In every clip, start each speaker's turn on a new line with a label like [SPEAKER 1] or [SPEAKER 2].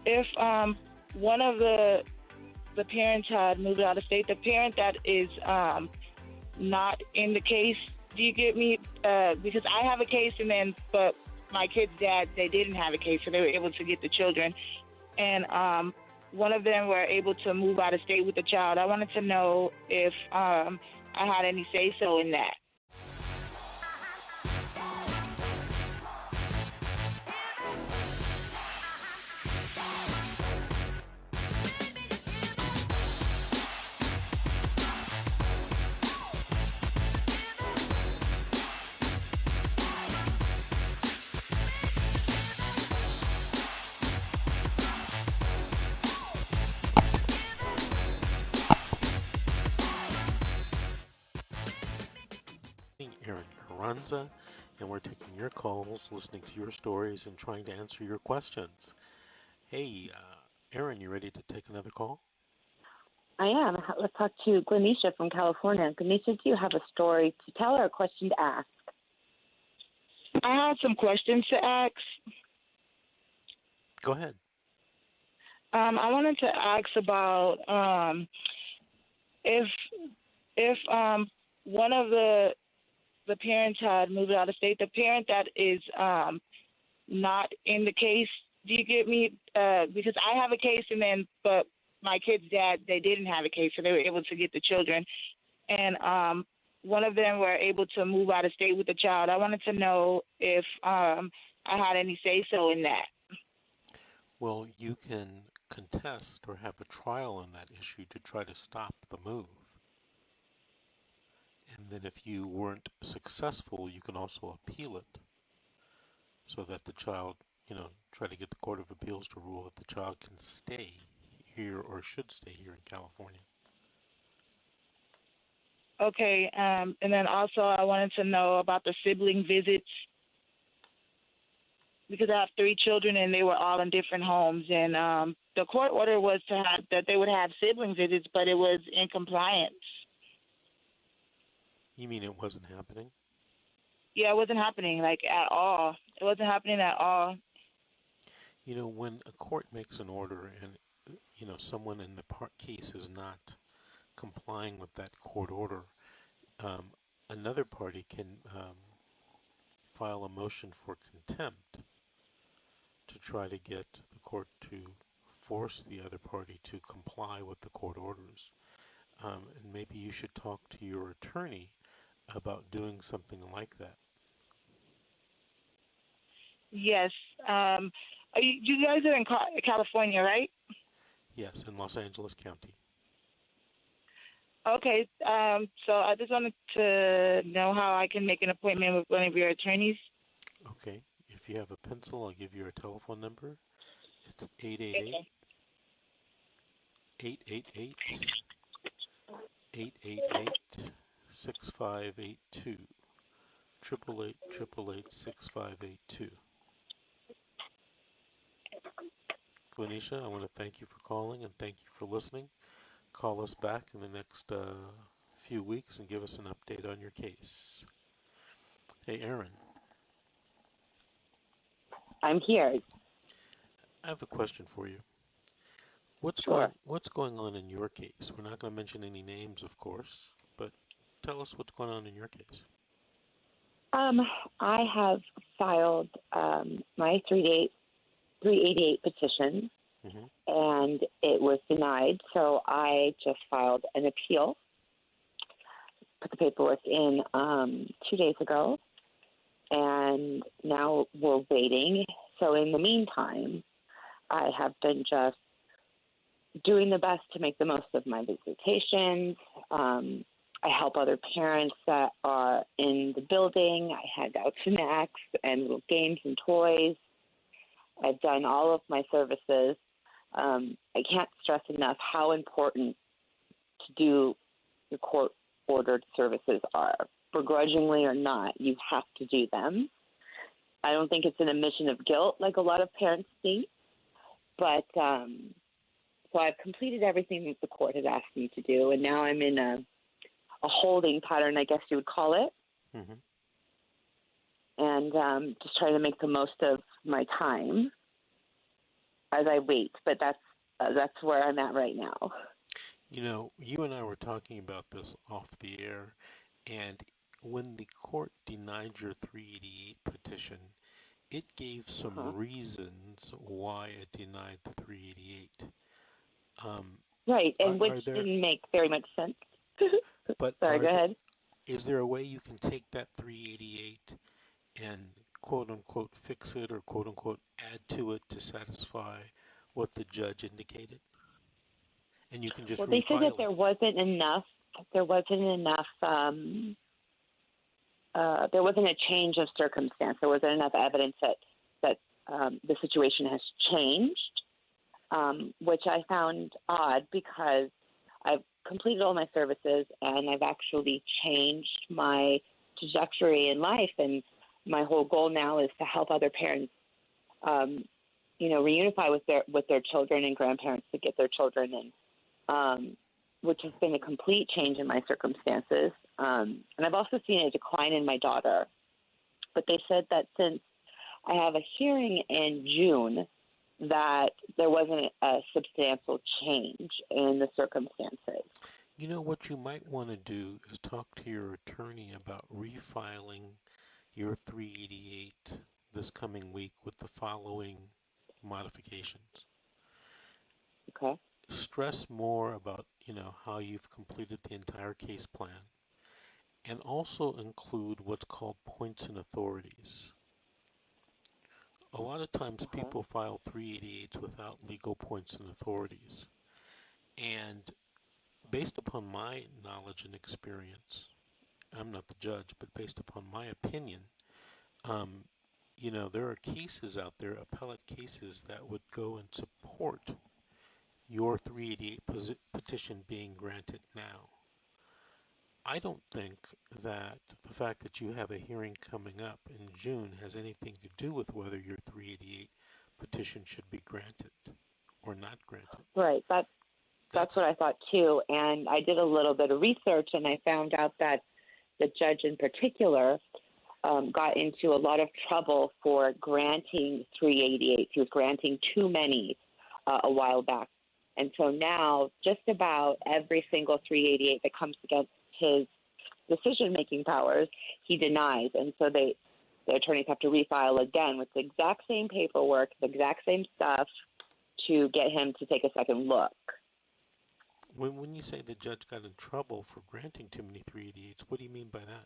[SPEAKER 1] if one of the parents had moved out of state, the parent that is not in the case, do you get me? Because I have a case, but my kid's dad, they didn't have a case, so they were able to get the children. And one of them were able to move out of state with the child. I wanted to know if I had any say-so in that.
[SPEAKER 2] Aaron Carranza, and we're taking your calls, listening to your stories, and trying to answer your questions. Hey, Aaron, you ready to take another call?
[SPEAKER 3] I am. Let's talk to Glenisha from California. Glenisha, do you have a story to tell or a question to ask?
[SPEAKER 1] I have some questions to ask.
[SPEAKER 2] Go ahead.
[SPEAKER 1] I wanted to ask about if one of the parents had moved out of state, the parent that is not in the case, do you get me? Because I have a case, but my kid's dad, they didn't have a case, so they were able to get the children. And one of them were able to move out of state with the child. I wanted to know if I had any say-so in that.
[SPEAKER 2] Well, you can contest or have a trial on that issue to try to stop the move. And then if you weren't successful, you can also appeal it so that the child, try to get the Court of Appeals to rule that the child can stay here or should stay here in California.
[SPEAKER 1] Okay, and then also I wanted to know about the sibling visits, because I have 3 children and they were all in different homes, and the court order was that they would have sibling visits, but it was in compliance.
[SPEAKER 2] You mean it wasn't happening?
[SPEAKER 1] Yeah, it wasn't happening, at all. It wasn't happening at all.
[SPEAKER 2] When a court makes an order and, someone in the case is not complying with that court order, another party can file a motion for contempt to try to get the court to force the other party to comply with the court orders. And maybe you should talk to your attorney about doing something like that.
[SPEAKER 1] Yes. You guys are in California, right?
[SPEAKER 2] Yes, in Los Angeles County.
[SPEAKER 1] Okay. So I just wanted to know how I can make an appointment with one of your attorneys.
[SPEAKER 2] Okay. If you have a pencil, I'll give you a telephone number. It's 888-888-6582. 888-888-6582. Glenisha, I want to thank you for calling and thank you for listening. Call us back in the next few weeks and give us an update on your case. Hey, Aaron.
[SPEAKER 3] I'm here.
[SPEAKER 2] I have a question for you. What's going on in your case? We're not going to mention any names, of course, but tell us what's going on in your case.
[SPEAKER 3] I have filed my 388 petition, and it was denied, so I just filed an appeal, put the paperwork in 2 days ago, and now we're waiting. So in the meantime, I have been just doing the best to make the most of my visitations. I help other parents that are in the building. I hand out snacks and little games and toys. I've done all of my services. I can't stress enough how important to do the court-ordered services are. Begrudgingly or not, you have to do them. I don't think it's an admission of guilt like a lot of parents think, but so I've completed everything that the court had asked me to do, and now I'm in a holding pattern, I guess you would call it, and just trying to make the most of my time. as I wait. But that's where I'm at right now.
[SPEAKER 2] You know, you and I were talking about this off the air, and when the court denied your 388 petition, it gave some
[SPEAKER 3] Uh-huh.
[SPEAKER 2] reasons why it denied the 388.
[SPEAKER 3] Right, and which
[SPEAKER 2] Are there,
[SPEAKER 3] didn't make very much sense.
[SPEAKER 2] but
[SPEAKER 3] Sorry, go ahead.
[SPEAKER 2] is there a way you can take that 388 and quote unquote fix it or quote unquote add to it to satisfy what the judge indicated? And you can just
[SPEAKER 3] Well, they said that
[SPEAKER 2] refile it.
[SPEAKER 3] there wasn't enough. There wasn't enough. There wasn't a change of circumstance. There wasn't enough evidence that the situation has changed, which I found odd because I've completed all my services and I've actually changed my trajectory in life. And my whole goal now is to help other parents, reunify with their children and grandparents to get their children in. Which has been a complete change in my circumstances. And I've also seen a decline in my daughter. But they said that since I have a hearing in June, that there wasn't a substantial change in the circumstances.
[SPEAKER 2] You know, what you might want to do is talk to your attorney about refiling your 388 this coming week with the following modifications.
[SPEAKER 3] Okay.
[SPEAKER 2] Stress more about, you know, how you've completed the entire case plan, and also include what's called points and authorities. A lot of times
[SPEAKER 3] Okay.
[SPEAKER 2] people file 388s without legal points and authorities. And based upon my knowledge and experience, I'm not the judge, but based upon my opinion, um, you know, there are cases out there, appellate cases, that would go and support your 388 petition being granted now. I don't think that the fact that you have a hearing coming up in June has anything to do with whether your 388 petition should be granted or not granted.
[SPEAKER 3] Right. That's
[SPEAKER 2] That's
[SPEAKER 3] what I thought too. And I did a little bit of research and I found out that the judge in particular got into a lot of trouble for granting 388. He was granting too many a while back. And so now just about every single 388 that comes against his decision-making powers, he denies. And so the attorneys have to refile again with the exact same paperwork, the exact same stuff to get him to take a second look.
[SPEAKER 2] when you say the judge got in trouble for granting too many 388s, what do you mean by that?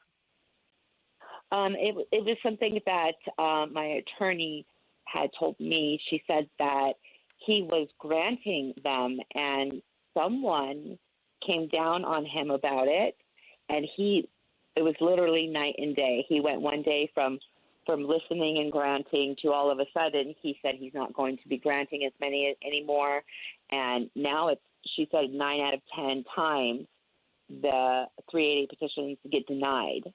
[SPEAKER 3] It was something that my attorney had told me. She said that he was granting them, and someone came down on him about it, and it was literally night and day. He went one day from listening and granting to all of a sudden he said he's not going to be granting as many anymore, and now she said 9 out of 10 times the 388 petitions get denied.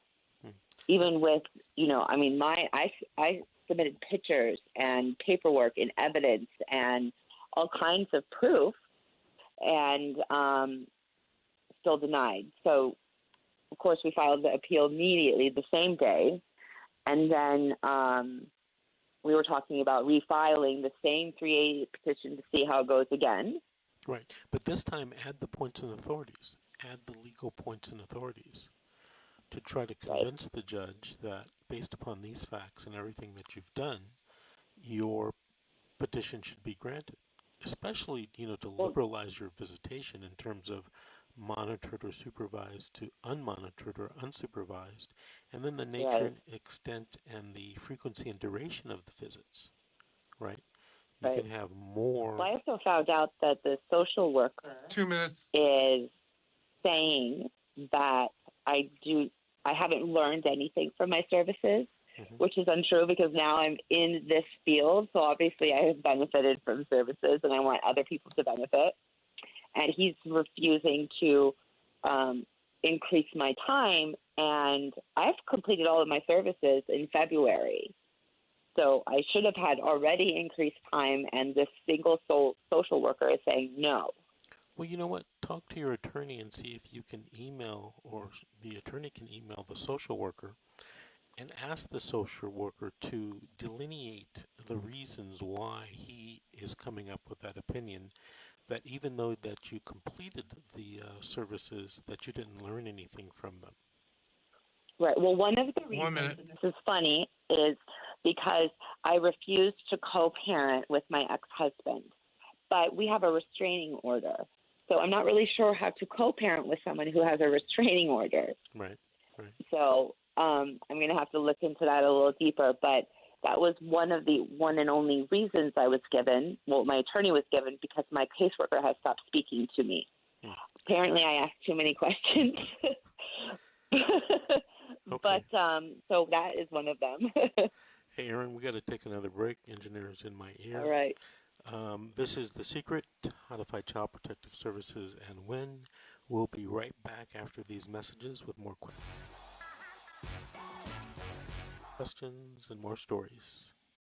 [SPEAKER 3] Even with, I submitted pictures and paperwork and evidence and all kinds of proof, and still denied. So, of course, we filed the appeal immediately the same day, and then we were talking about refiling the same 388 petition to see how it goes again.
[SPEAKER 2] Right, but this time add the points and authorities, add the legal points and authorities, to try to convince the judge that based upon these facts and everything that you've done, your petition should be granted. Especially, you know, to liberalize your visitation in terms of monitored or supervised to unmonitored or unsupervised, and then the nature and extent and the frequency and duration of the visits, right? You can have more.
[SPEAKER 3] Well, I also found out that the social worker
[SPEAKER 4] 2 minutes
[SPEAKER 3] is saying that I haven't learned anything from my services, which is untrue because now I'm in this field. So obviously I have benefited from services and I want other people to benefit. And he's refusing to increase my time. And I've completed all of my services in February. So I should have had already increased time. And this single social worker is saying no.
[SPEAKER 2] Well, you know what? Talk to your attorney and see if you can email, or the attorney can email the social worker and ask the social worker to delineate the reasons why he is coming up with that opinion, that even though that you completed the services, that you didn't learn anything from them.
[SPEAKER 3] Right. Well, one of the reasons, and this is funny, is because I refused to co-parent with my ex-husband, but we have a restraining order. So I'm not really sure how to co-parent with someone who has a restraining order.
[SPEAKER 2] Right.
[SPEAKER 3] So I'm going to have to look into that a little deeper. But that was one of the one and only reasons I was given, well, my attorney was given, because my caseworker has stopped speaking to me. Apparently I asked too many questions.
[SPEAKER 2] Okay.
[SPEAKER 3] But so that is one of them.
[SPEAKER 2] Hey, Aaron, we got to take another break. Engineer's in my ear.
[SPEAKER 3] All right.
[SPEAKER 2] This is The Secret, How to Fight Child Protective Services and Win. We'll be right back after these messages with more questions and more stories.